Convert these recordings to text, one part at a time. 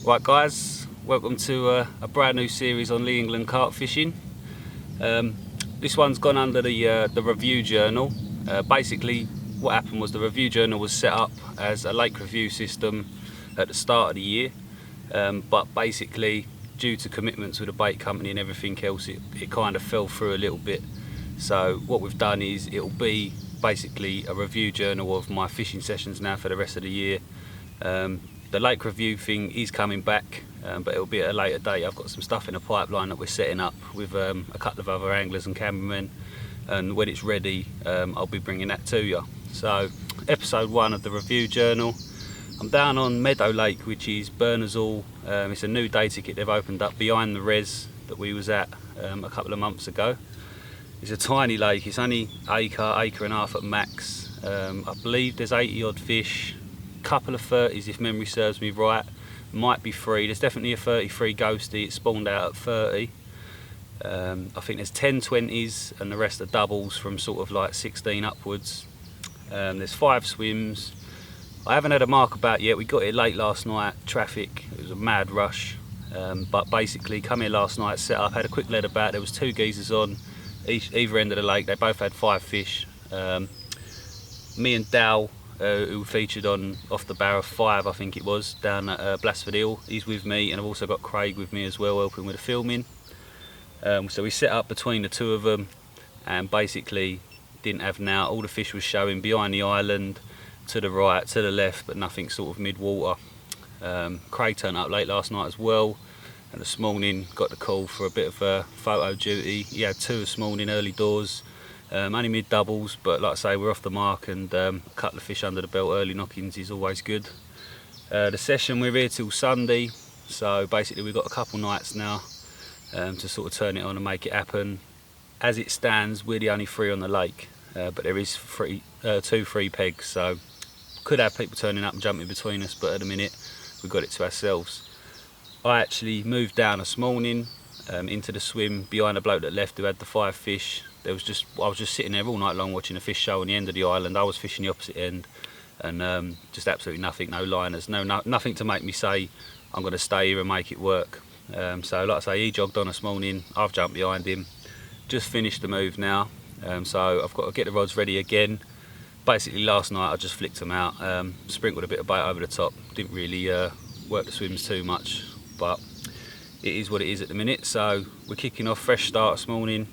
Right guys, welcome to a brand new series on Lee England carp fishing. This one's gone under the review journal. Basically what happened was the review journal was set up as a lake review system at the start of the year, but basically due to commitments with the bait company and everything else, it kind of fell through a little bit. So what we've done is it'll be basically a review journal of my fishing sessions now for the rest of the year. The lake review thing is coming back, but it'll be at a later date. I've got some stuff in the pipeline that we're setting up with a couple of other anglers and cameramen, and when it's ready I'll be bringing that to you. So episode 1 of the review journal, I'm down on Meadow Lake, which is Berners. It's a new day ticket they've opened up behind the res that we was at a couple of months ago. It's a tiny lake, it's only acre and a half at max. I believe there's 80 odd fish, couple of 30s if memory serves me right, might be 3. There's definitely a 33 ghosty, it spawned out at 30. I think there's 10 20s and the rest are doubles from sort of like 16 upwards. There's 5 swims. I haven't had a mark about yet, we got here late last night, traffic, it was a mad rush, but basically come here last night, set up, had a quick lead about, there was 2 geezers on either end of the lake, they both had 5 fish. Me and Dal, who featured on Off the Barrow 5 I think it was, down at Blasford Hill, he's with me, and I've also got Craig with me as well, helping with the filming. So we set up between the two of them and basically didn't have now, all the fish was showing behind the island, to the right, to the left, but nothing sort of mid-water. Craig turned up late last night as well, and this morning got the call for a bit of photo duty. He had 2 this morning, early doors. Only mid doubles, but like I say, we're off the mark, and a couple of fish under the belt, early knockings is always good. The session, we're here till Sunday, so basically we've got a couple nights now to sort of turn it on and make it happen. As it stands, we're the only 3 on the lake, but there is 2 free pegs, so could have people turning up and jumping between us, but at the minute we've got it to ourselves. I actually moved down this morning into the swim behind the bloke that left who had the 5 fish. I was just sitting there all night long watching the fish show on the end of the island. I was fishing the opposite end, and just absolutely nothing, no liners, nothing to make me say I'm going to stay here and make it work. So like I say, he jogged on this morning, I've jumped behind him, just finished the move now, so I've got to get the rods ready again. Basically last night I just flicked them out, sprinkled a bit of bait over the top, didn't really work the swims too much, but it is what it is at the minute. So we're kicking off, fresh start this morning,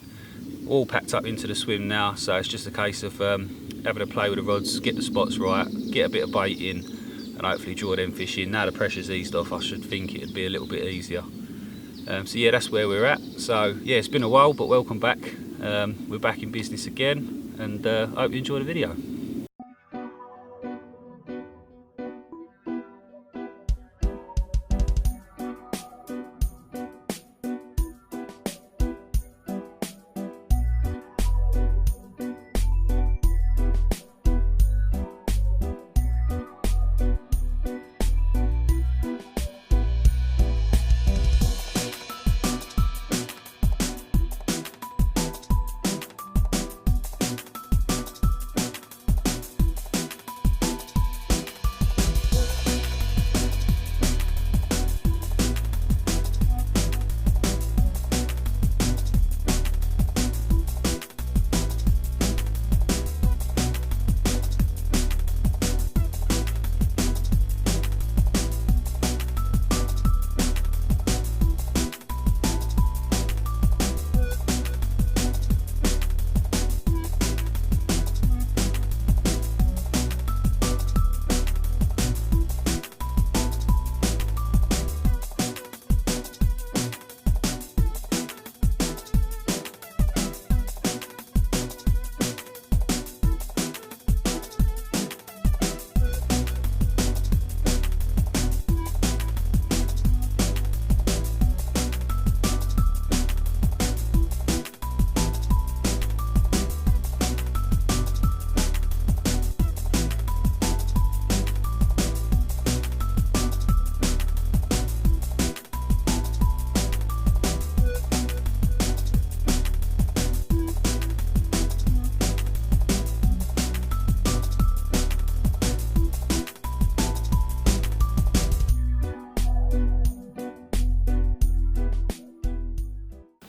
all packed up into the swim now, so it's just a case of having a play with the rods, get the spots right, get a bit of bait in, and hopefully draw them fish in. Now the pressure's eased off, I should think it'd be a little bit easier. So yeah, that's where we're at. So yeah, it's been a while, but welcome back. We're back in business again, and I hope you enjoy the video.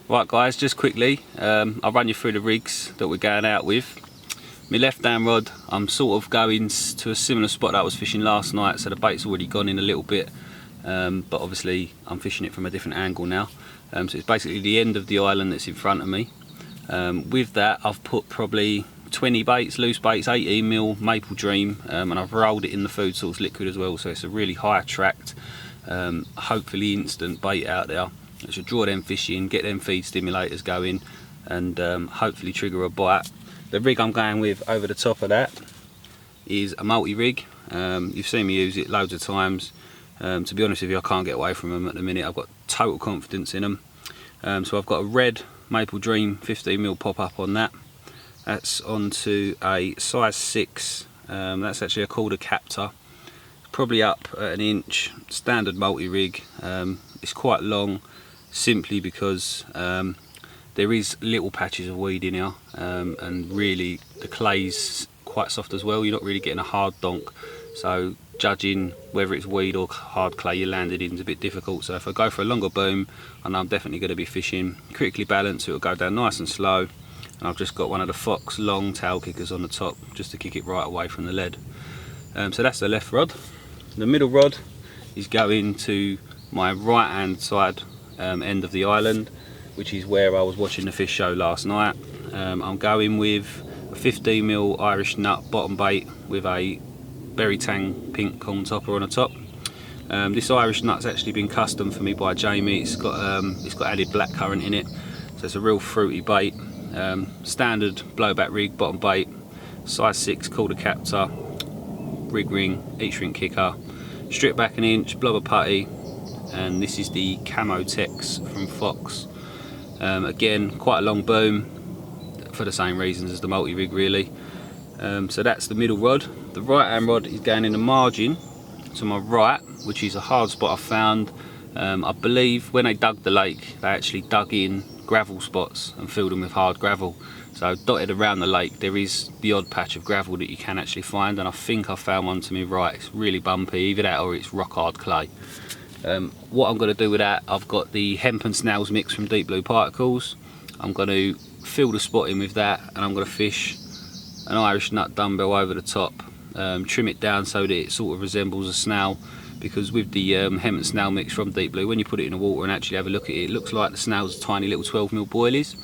Right guys, just quickly, I'll run you through the rigs that we're going out with. My left hand rod, I'm sort of going to a similar spot that I was fishing last night, so the bait's already gone in a little bit, but obviously I'm fishing it from a different angle now. So it's basically the end of the island that's in front of me. With that I've put probably 20 baits, loose baits, 18mm Maple Dream, and I've rolled it in the food source liquid as well, so it's a really high attract, hopefully instant bait out there. It should draw them fish in, get them feed stimulators going, and hopefully trigger a bite. The rig I'm going with over the top of that is a multi-rig. You've seen me use it loads of times. To be honest with you, I can't get away from them at the minute. I've got total confidence in them. So I've got a red Maple Dream 15mm pop-up on that. That's onto a size 6. That's actually a quarter captor. Probably up at an inch, standard multi-rig. It's quite long simply because there is little patches of weed in here, and really the clay's quite soft as well. You're not really getting a hard donk, so judging whether it's weed or hard clay you landed in is a bit difficult. So if I go for a longer boom, I know I'm definitely going to be fishing critically balanced, so it'll go down nice and slow. And I've just got one of the Fox long tail kickers on the top just to kick it right away from the lead. So that's the left rod. The middle rod is going to my right hand side end of the island, which is where I was watching the fish show last night. I'm going with a 15mm Irish nut bottom bait with a Berry Tang pink corn topper on the top. This Irish nut's actually been custom for me by Jamie. It's got added blackcurrant in it, so it's a real fruity bait. Standard blowback rig, bottom bait, size 6 quarter captor, rig ring, each ring kicker, strip back an inch, blubber putty, and this is the Camo Tex from Fox. Again, quite a long boom for the same reasons as the multi-rig really. So that's the middle rod. The right hand rod is going in the margin to my right, which is a hard spot I found. I believe when they dug the lake, they actually dug in gravel spots and filled them with hard gravel. So dotted around the lake there is the odd patch of gravel that you can actually find, and I think I found one to me right. It's really bumpy, either that or it's rock hard clay. What I'm going to do with that, I've got the hemp and snails mix from Deep Blue Particles. I'm going to fill the spot in with that, and I'm going to fish an Irish nut dumbbell over the top, trim it down so that it sort of resembles a snail, because with the hemp and snail mix from Deep Blue, when you put it in the water and actually have a look at it, it looks like the snail's tiny little 12mm boilies.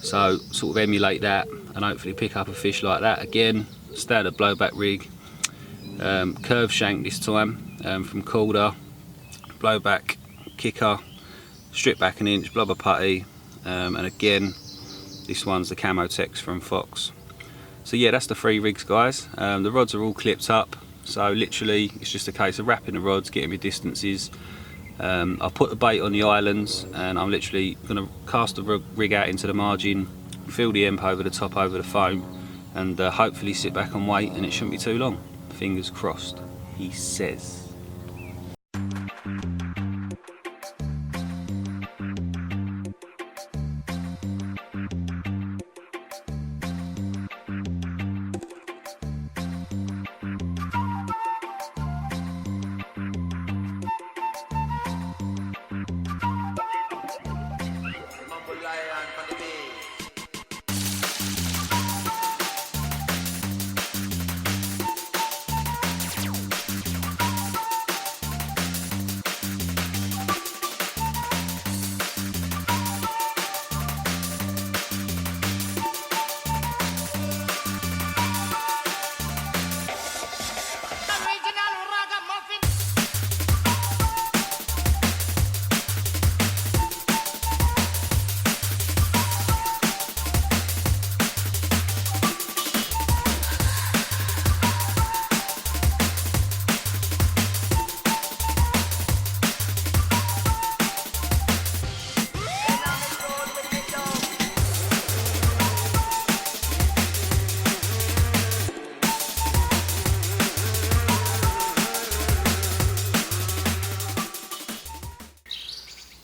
So sort of emulate that and hopefully pick up a fish like that. Again, standard blowback rig, curved shank this time, from Calder, blowback kicker, strip back an inch, blubber putty, and again this one's the Camo Tex from Fox. So yeah, that's the 3 rigs guys. The rods are all clipped up, so literally it's just a case of wrapping the rods, getting my distances. I've put the bait on the islands, and I'm literally going to cast the rig out into the margin, fill the emp over the top over the foam, and hopefully sit back and wait, and it shouldn't be too long. Fingers crossed, he says.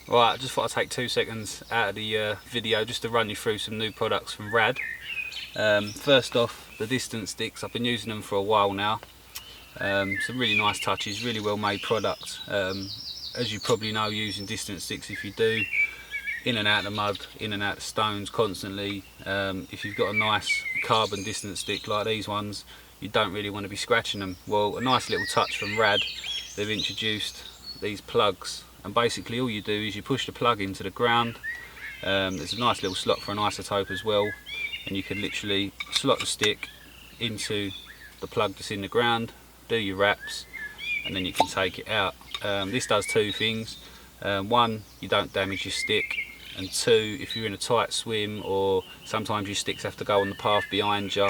Right, I just thought I'd take 2 seconds out of the video just to run you through some new products from Rad. First off, the distance sticks. I've been using them for a while now. Some really nice touches, really well made product. As you probably know, using distance sticks, if you do, in and out of the mud, in and out of stones constantly. If you've got a nice carbon distance stick like these ones, you don't really want to be scratching them. Well, a nice little touch from Rad, they've introduced these plugs, and basically all you do is you push the plug into the ground. There's a nice little slot for an isotope as well, and you can literally slot the stick into the plug that's in the ground, do your wraps, and then you can take it out. This does two things. One, you don't damage your stick, and two, if you're in a tight swim, or sometimes your sticks have to go on the path behind you,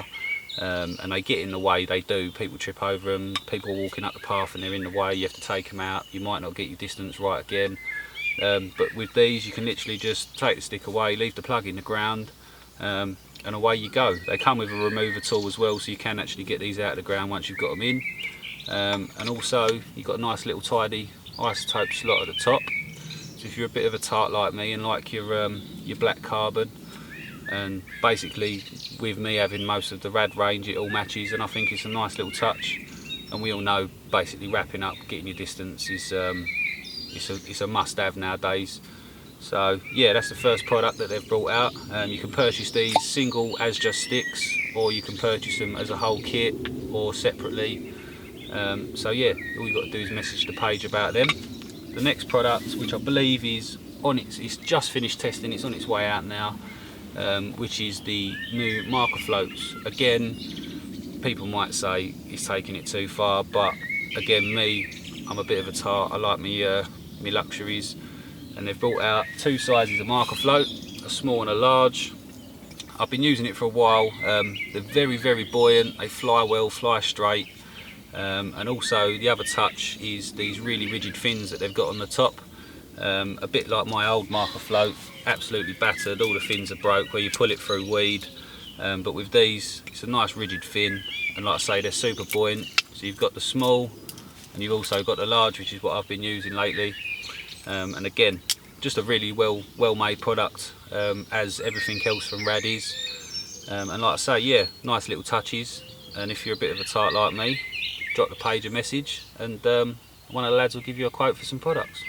and they get in the way. They do. People trip over them, people walking up the path and they're in the way, you have to take them out. You might not get your distance right again, but with these you can literally just take the stick away, leave the plug in the ground, and away you go. They come with a remover tool as well, so you can actually get these out of the ground once you've got them in. And also you've got a nice little tidy isotope slot at the top, so if you're a bit of a tart like me and like your black carbon, and basically with me having most of the Rad range, it all matches, and I think it's a nice little touch. And we all know basically wrapping up, getting your distance is it's a must-have nowadays. So yeah, that's the first product that they've brought out. You can purchase these single as just sticks, or you can purchase them as a whole kit or separately. So yeah, all you've got to do is message the page about them. The next product, which I believe is it's just finished testing, it's on its way out now, which is the new marker floats. Again, people might say it's taking it too far, but again, I'm a bit of a tart. I like me luxuries, and they've brought out two sizes of marker float, a small and a large. I've been using it for a while. They're very, very buoyant, they fly well, fly straight, and also the other touch is these really rigid fins that they've got on the top. A bit like my old marker float, absolutely battered, all the fins are broke where you pull it through weed, but with these it's a nice rigid fin, and like I say, they're super buoyant. So you've got the small and you've also got the large, which is what I've been using lately, and again, just a really well made product, as everything else from Rad is, and like I say, yeah, nice little touches. And if you're a bit of a tart like me, drop the page a message, and one of the lads will give you a quote for some products.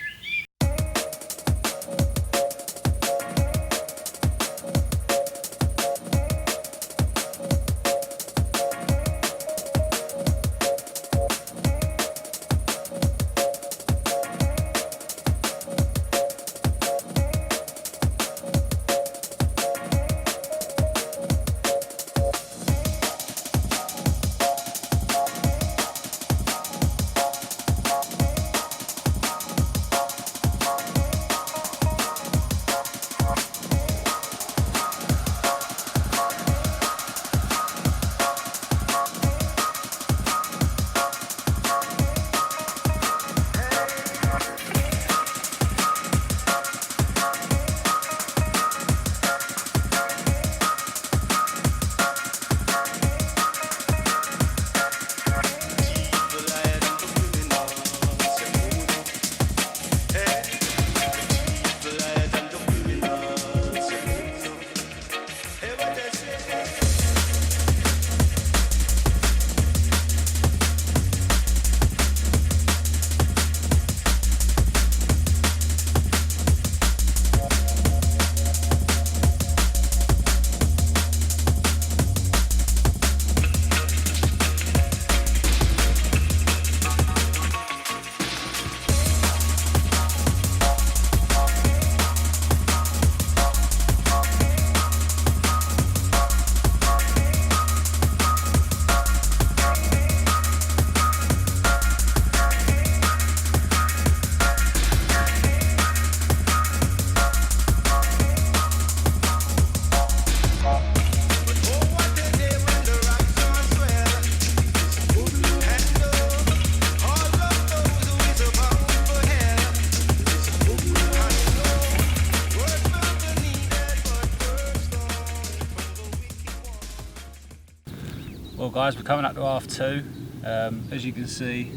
Well guys, we're coming up to 2:30. As you can see,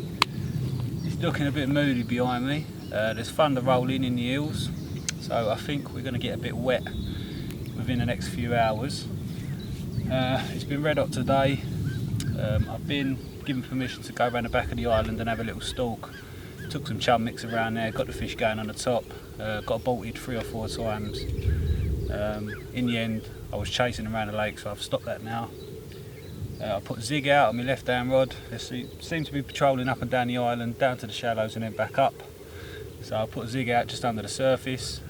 it's looking a bit moody behind me. There's thunder rolling in the hills, so I think we're going to get a bit wet within the next few hours. It's been red hot today. I've been given permission to go around the back of the island and have a little stalk took some chum mix around there, got the fish going on the top, got bolted 3 or 4 times. In the end I was chasing around the lake, so I've stopped that now. I put a zig out on my left hand rod. They seem to be patrolling up and down the island, down to the shallows and then back up. So I put a zig out just under the surface,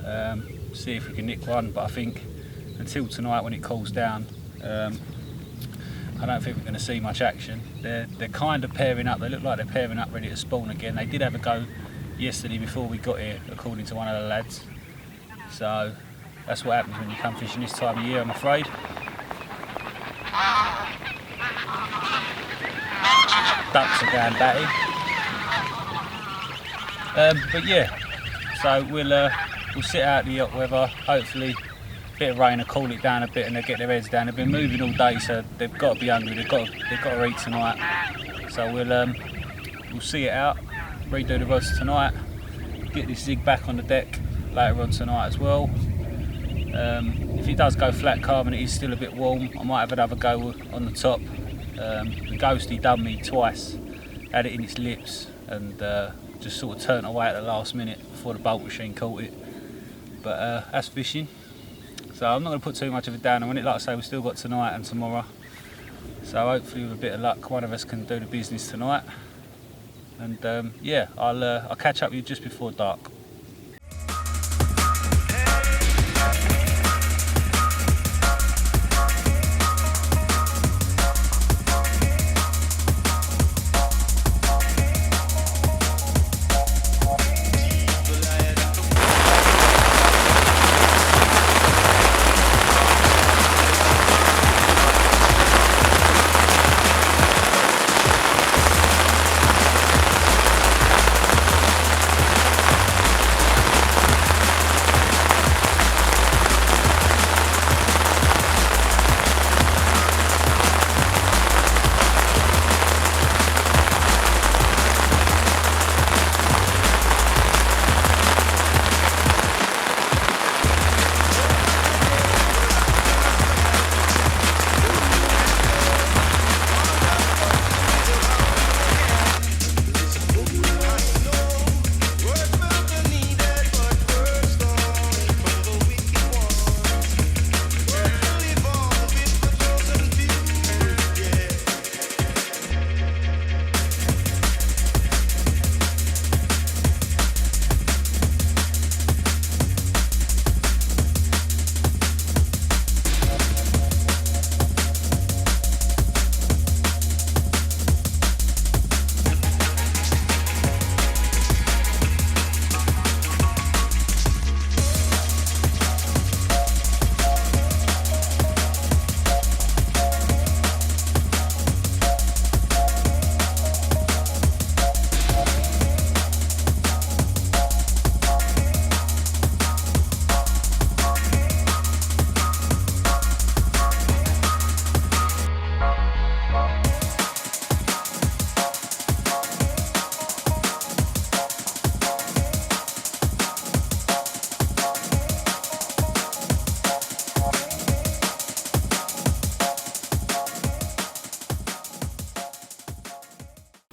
see if we can nick one, but I think until tonight when it cools down, I don't think we're going to see much action. They're kind of pairing up, they look like they're pairing up ready to spawn again. They did have a go yesterday before we got here, according to one of the lads. So that's what happens when you come fishing this time of year, I'm afraid. Ducks are going batty. But yeah, so we'll sit out the hot weather. Hopefully a bit of rain will cool it down a bit and they'll get their heads down. They've been moving all day, so they've got to be hungry. They've got to eat tonight. So we'll see it out, redo the rods tonight, get this zig back on the deck later on tonight as well. If it does go flat carb and it is still a bit warm, I might have another go on the top. The ghosty done me twice, had it in its lips and just sort of turned away at the last minute before the bolt machine caught it. But that's fishing, so I'm not going to put too much of it down on it. Like I say, we've still got tonight and tomorrow, so hopefully with a bit of luck one of us can do the business tonight. And yeah, I'll catch up with you just before dark.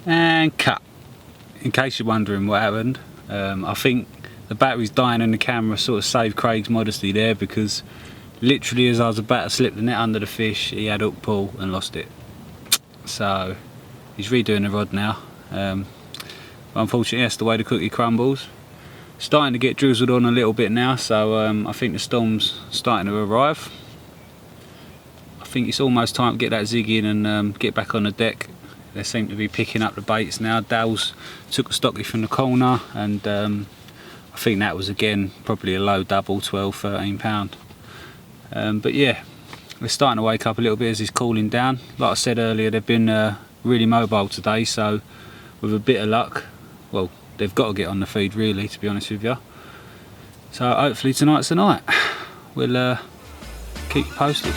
And cut. In case you're wondering what happened, I think the battery's dying and the camera sort of saved Craig's modesty there, because literally as I was about to slip the net under the fish, he had hook pull and lost it. So he's redoing the rod now. Unfortunately that's the way the cookie crumbles. Starting to get drizzled on a little bit now, so I think the storm's starting to arrive. I think it's almost time to get that zig in and get back on the deck. They seem to be picking up the baits now. Dale's took a stocky from the corner, and I think that was again probably a low double, 12, 13 pound. But yeah, they're starting to wake up a little bit as it's cooling down. Like I said earlier, they've been really mobile today, so with a bit of luck, well, they've got to get on the feed really, to be honest with you. So hopefully tonight's the night. We'll keep you posted.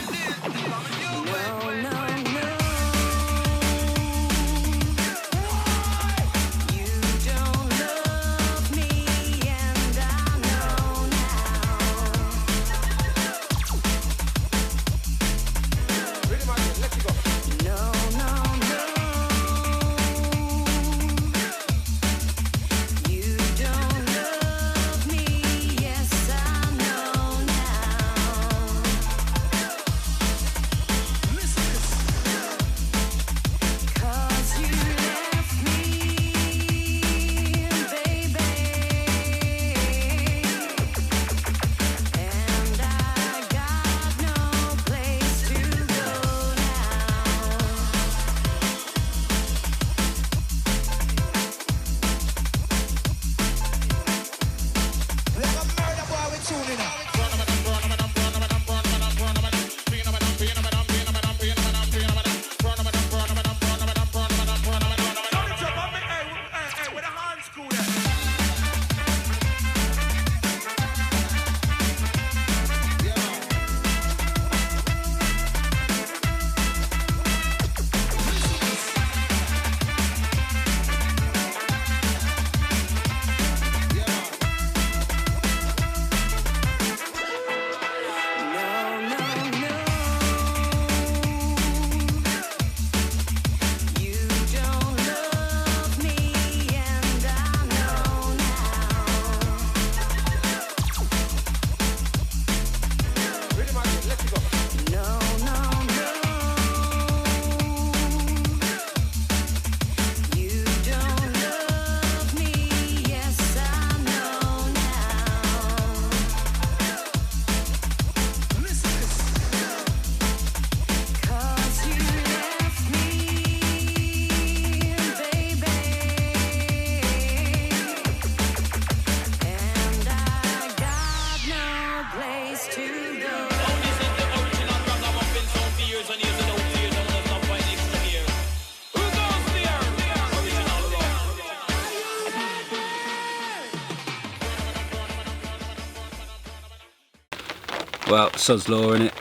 Well, sod's law innit.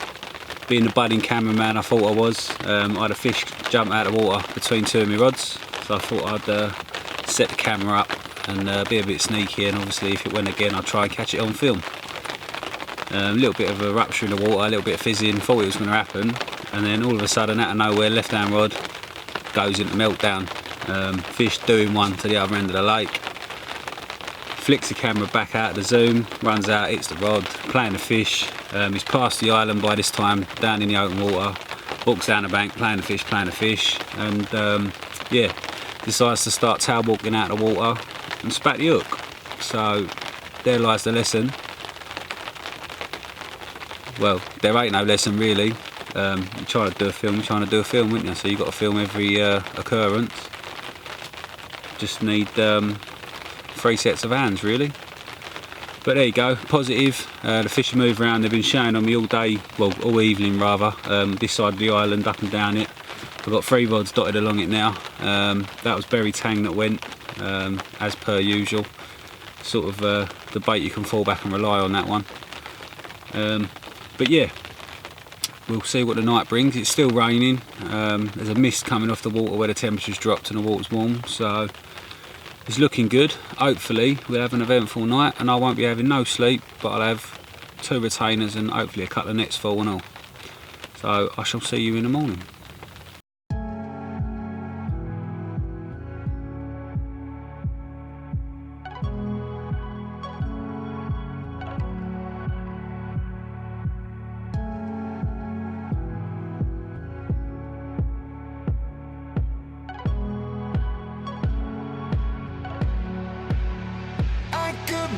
Being the budding cameraman I thought I was, I had a fish jump out of the water between two of my rods, so I thought I'd set the camera up and be a bit sneaky, and obviously if it went again I'd try and catch it on film. A little bit of a rupture in the water, a little bit of fizzing, thought it was going to happen, and then all of a sudden out of nowhere left hand rod goes into meltdown. Fish doing one to the other end of the lake. Flicks the camera back out of the zoom, runs out, hits the rod, playing the fish. He's past the island by this time, down in the open water, walks down the bank, playing the fish, and yeah, decides to start tail walking out of the water and spat the hook. So there lies the lesson. Well, there ain't no lesson really. You're trying to do a film, wouldn't you? So you've got to film every occurrence. Just need 3 sets of hands really. But there you go, positive. The fish have moved around, they've been showing on me all day, well all evening rather, this side of the island, up and down it. I've got 3 rods dotted along it now. That was berry tang that went, as per usual. Sort of the bait you can fall back and rely on that one. But yeah, we'll see what the night brings. It's still raining, there's a mist coming off the water where the temperature's dropped and the water's warm, so it's looking good. Hopefully we'll have an eventful night and I won't be having no sleep, but I'll have 2 retainers and hopefully a couple of nets full and all. So I shall see you in the morning.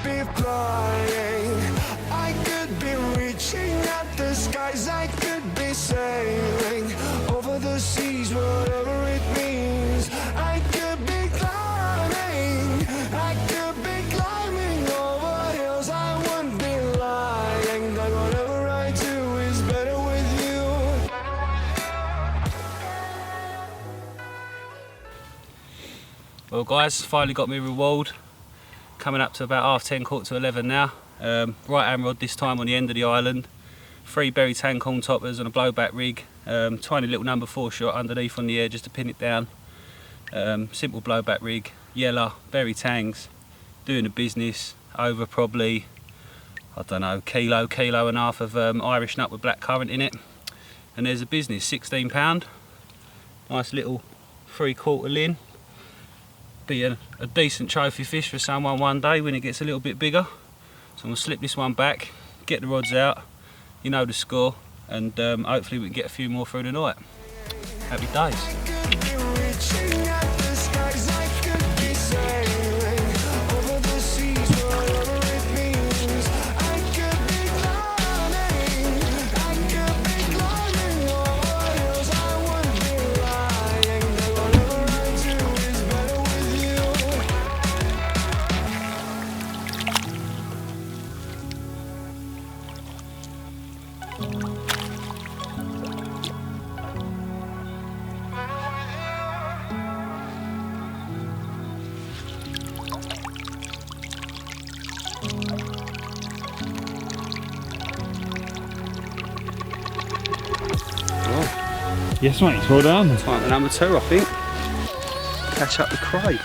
Be flying, I could be reaching at the skies, I could be sailing over the seas, whatever it means. I could be climbing, I could be climbing over hills, I wouldn't be lying that whatever I do is better with you. Well guys, finally got me reward. Coming up to about 10:30, 11:15 now. Right hand rod this time on the end of the island. 3 berry tang corn toppers on a blowback rig. Tiny little number 4 shot underneath on the air just to pin it down. Simple blowback rig, yellow, berry tangs. Doing the business. Over probably, I don't know, kilo and a half of Irish nut with black currant in it. And there's a business, £16. Nice little 3/4 ling. Be a decent trophy fish for someone one day when it gets a little bit bigger. So I'm going to slip this one back, get the rods out, you know the score, and hopefully we can get a few more through the night. Happy days. Yes mate, well done. Time for number 2 I think. Catch up with Craig.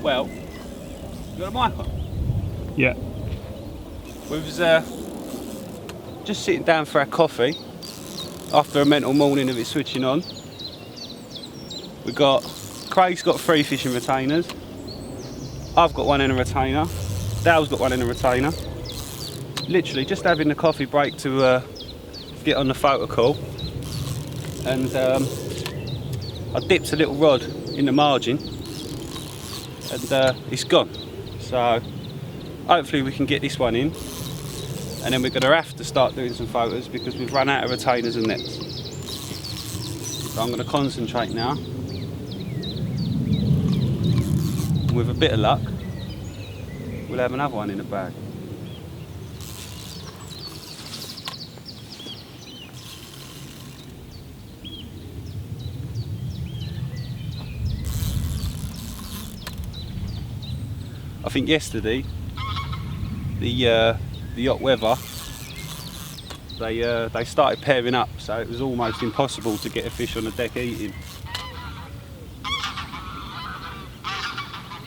Well, you got a mic on? Yeah. We was just sitting down for our coffee after a mental morning of it switching on. We got Craig's got 3 fishing retainers. I've got one in a retainer. Dale's got one in a retainer. Literally just having the coffee break to get on the photo call, and I dipped a little rod in the margin, and it's gone. So hopefully we can get this one in, and then we're going to have to start doing some photos because we've run out of retainers and nets. So I'm going to concentrate now. With a bit of luck, we'll have another one in the bag. I think yesterday, the hot weather, they started pairing up, so it was almost impossible to get a fish on the deck eating.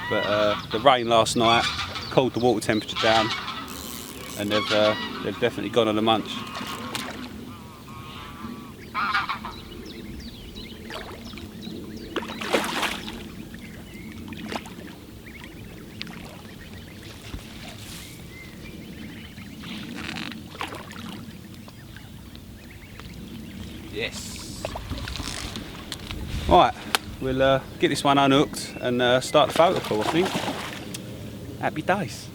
But the rain last night cooled the water temperature down, and they've definitely gone on a munch. Yes. Right, we'll get this one unhooked and start the photo call, I think. Happy days.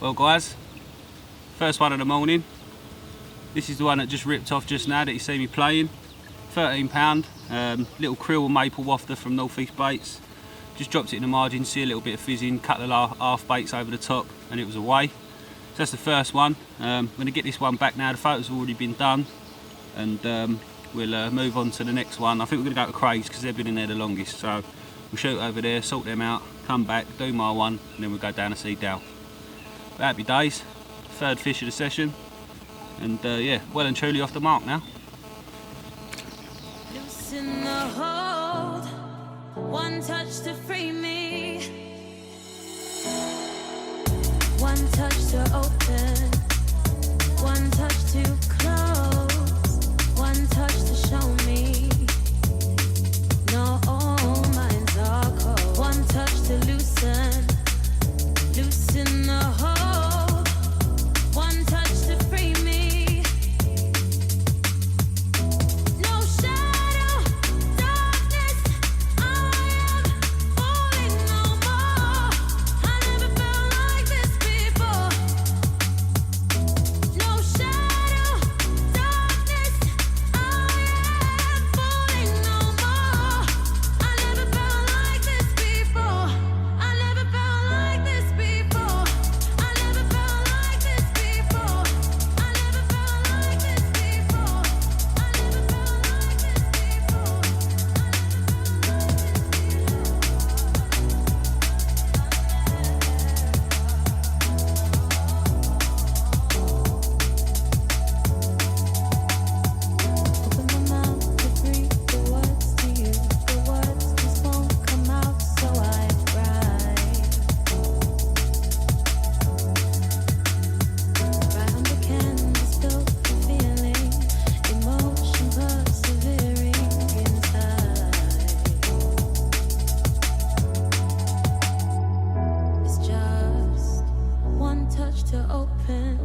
Well guys, first one of the morning. This is the one that just ripped off just now that you see me playing. 13 pound, little krill and maple wafter from North East Baits. Just dropped it in the margin, see a little bit of fizzing, cut the half baits over the top, and it was away. So that's the first one. I'm going to get this one back now. The photos have already been done, and we'll move on to the next one. I think we're going to go to Craig's because they've been in there the longest. So we'll shoot over there, sort them out, come back, do my one, and then we'll go down and see Dal. Happy days, 3rd fish of the session, and yeah, well and truly off the mark now. Loosen the hold, one touch to free me, one touch to open, one touch to close, one touch to show me. No, all minds are cold. One touch to loosen, loosen the hold. One touch to free me. No shadow, darkness, I am falling no more. I never felt like this before. No shadow, darkness, I am falling no more. I never felt like this before. I never felt like this before. I never felt like this before. I never felt like this before. I never felt like this before. Open my mouth to breathe the words to you. The words just won't come out, so I write. Right on the canvas, built the feeling, emotion persevering inside. It's just one touch to open,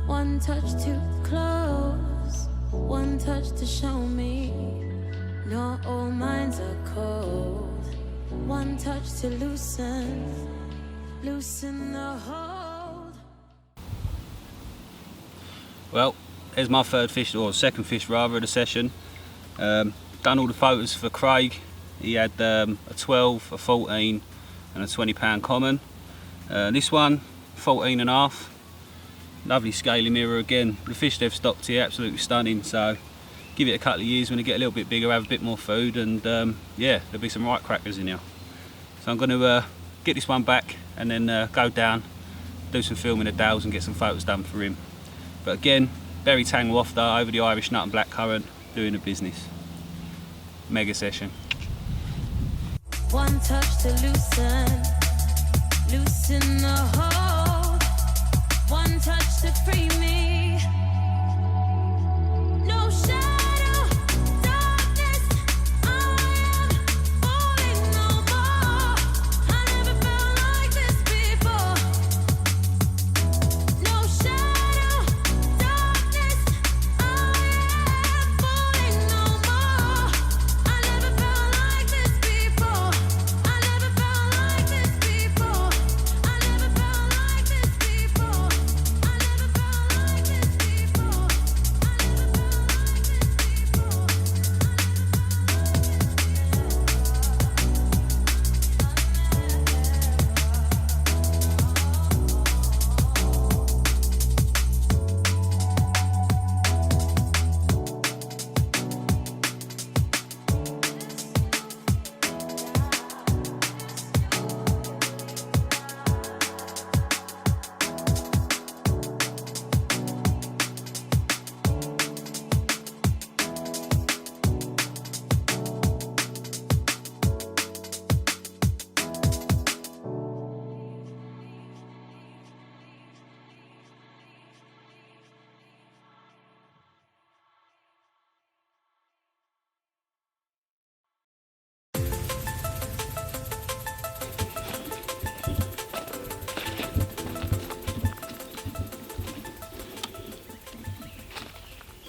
one touch to close, one touch to show me. Not all minds are cold. One touch to loosen the hold. Well, there's my third fish, or second fish rather, of the session. Done all the photos for Craig. He had a 12, a 14 and a 20-pound common. This one, 14 and a half. Lovely scaly mirror again. The fish they've stocked here, absolutely stunning. So give it a couple of years when they get a little bit bigger, have a bit more food, and yeah, there'll be some right crackers in here. So I'm going to get this one back and then go down, do some filming of Dales and get some photos done for him. But again, berry tang wafter over the Irish nut and blackcurrant, doing the business. Mega session. One touch to loosen the hold. One touch to free me. No shadow, darkness, I am falling no more. I never felt like this before. No shadow, darkness, I am falling no more. I never felt like this before. I never felt like this before. I never felt like this before. I never felt like this before. I never felt like this before.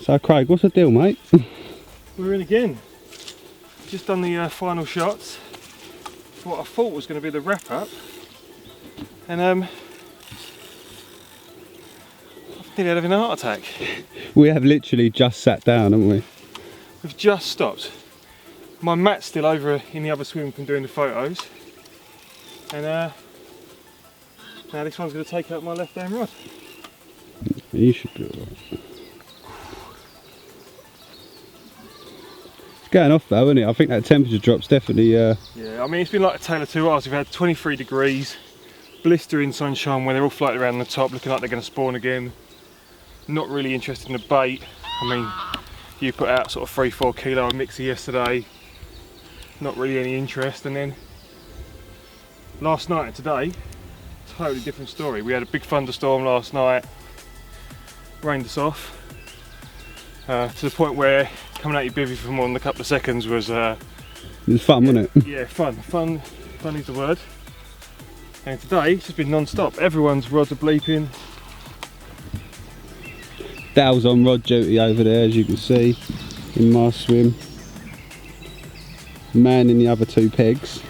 So Craig, what's the deal, mate? We're in again. Just done the final shots. What I thought was going to be the wrap up, and I've nearly had having a heart attack. We have literally just sat down, haven't we? We've just stopped. My mat's still over in the other swim from doing the photos, and now this one's going to take out my left hand rod. You should be alright. It's going off though, isn't it? I think that temperature drop's definitely Yeah, I mean it's been like a tale of two halves. We've had 23 degrees, blistering sunshine where they're all floating around the top looking like they're going to spawn again. Not really interested in the bait. I mean, you put out sort of 3-4 kilo of mixer yesterday, not really any interest. And then last night and today, totally different story. We had a big thunderstorm last night, rained us off to the point where coming out your bivvy for more than a couple of seconds was it was fun, wasn't it? yeah, fun is the word. And today it's just been non-stop. Everyone's rods are bleeping. Dale's on rod duty over there, as you can see, in my swim. Man in the other two pegs.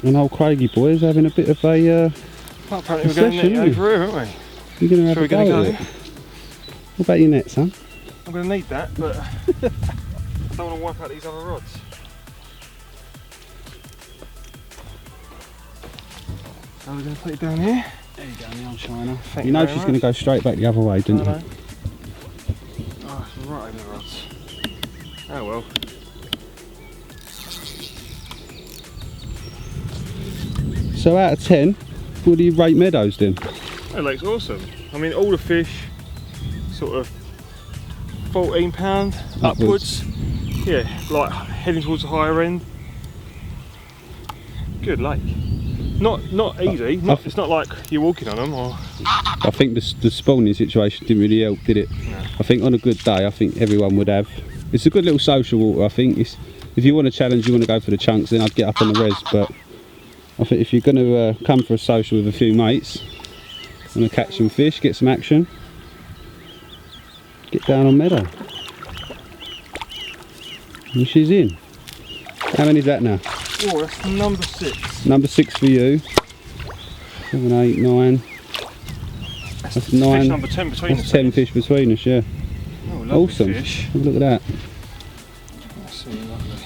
And old Craigie boy is having a bit of a Well, apparently we're going to net over here, aren't we? you're going to have Shall we a go go? at it. What about your net, son? I'm going to need that, but I don't want to wipe out these other rods. So we're going to put it down here. There you go, the old shiner. Thank You know you she's very going to go straight back the other way, didn't No, you? no. Oh, it's right over the rods. Oh well. So out of 10, what do you rate Meadows then? That lake's awesome. I mean, all the fish, sort of 14 pound upwards. Yeah, like heading towards the higher end. Good lake. Not easy. It's not like you're walking on them. Or I think the spawning situation didn't really help, did it? No. I think on a good day, I think everyone would have. It's a good little social water, I think. If you want a challenge, you want to go for the chunks, then I'd get up on the res. But I think if you're going to come for a social with a few mates, want to catch some fish, get some action, get down on Meadow. And she's in. How many is that now? Oh, that's number 6. Number 6 for you. 7, 8, 9. That's 9. Fish number 10 between That's us. 10 fish between us, yeah. Oh, lovely Awesome. fish. Have a look at that. That's so lovely.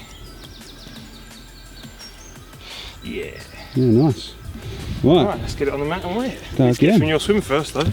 Yeah. Yeah, nice. Right. Alright, let's get it on the mat and weigh it. Go Let's get again. from your swim first though.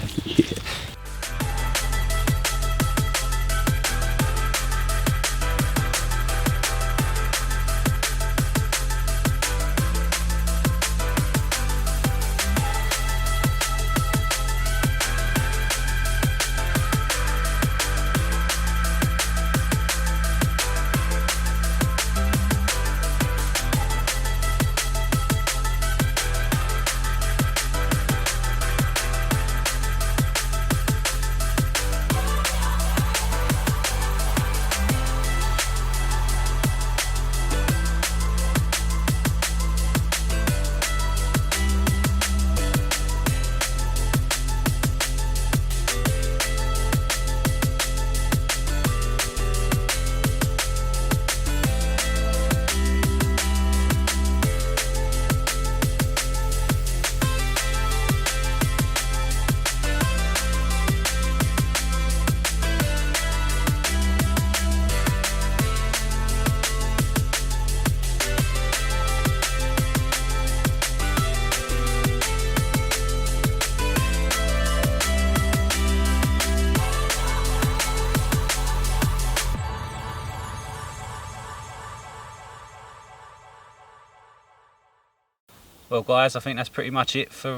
Well guys, I think that's pretty much it for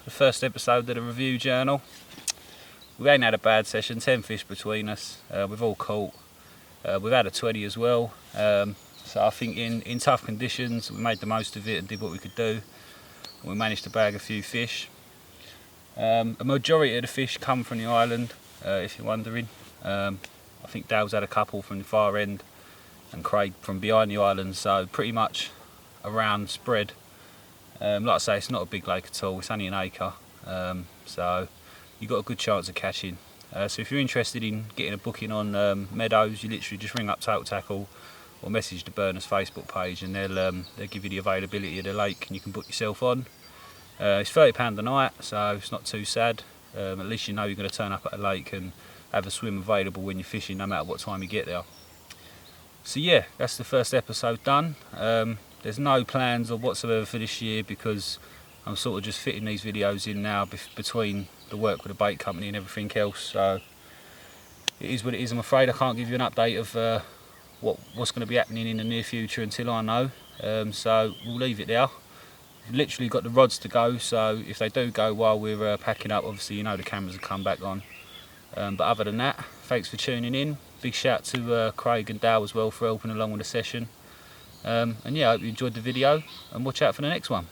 the first episode of the review journal. We ain't had a bad session, 10 fish between us, we've all caught. We've had a 20 as well, so I think in tough conditions we made the most of it and did what we could do. We managed to bag a few fish. A majority of the fish come from the island, if you're wondering. I think Dale's had a couple from the far end and Craig from behind the island, so pretty much around spread. Like I say, it's not a big lake at all, it's only an acre, so you've got a good chance of catching. So if you're interested in getting a booking on Meadows, you literally just ring up Total Tackle or message the Berners Facebook page and they'll give you the availability of the lake and you can book yourself on. It's £30 a night, so it's not too sad. At least you know you're going to turn up at a lake and have a swim available when you're fishing, no matter what time you get there. So yeah, that's the first episode done. There's no plans or whatsoever for this year because I'm sort of just fitting these videos in now between the work with the bait company and everything else. So it is what it is. I'm afraid I can't give you an update of what's going to be happening in the near future until I know. So we'll leave it there. We've literally got the rods to go, so if they do go while we're packing up, obviously you know the cameras will come back on. But other than that, thanks for tuning in. Big shout to Craig and Dale as well for helping along with the session. And yeah, I hope you enjoyed the video and watch out for the next one.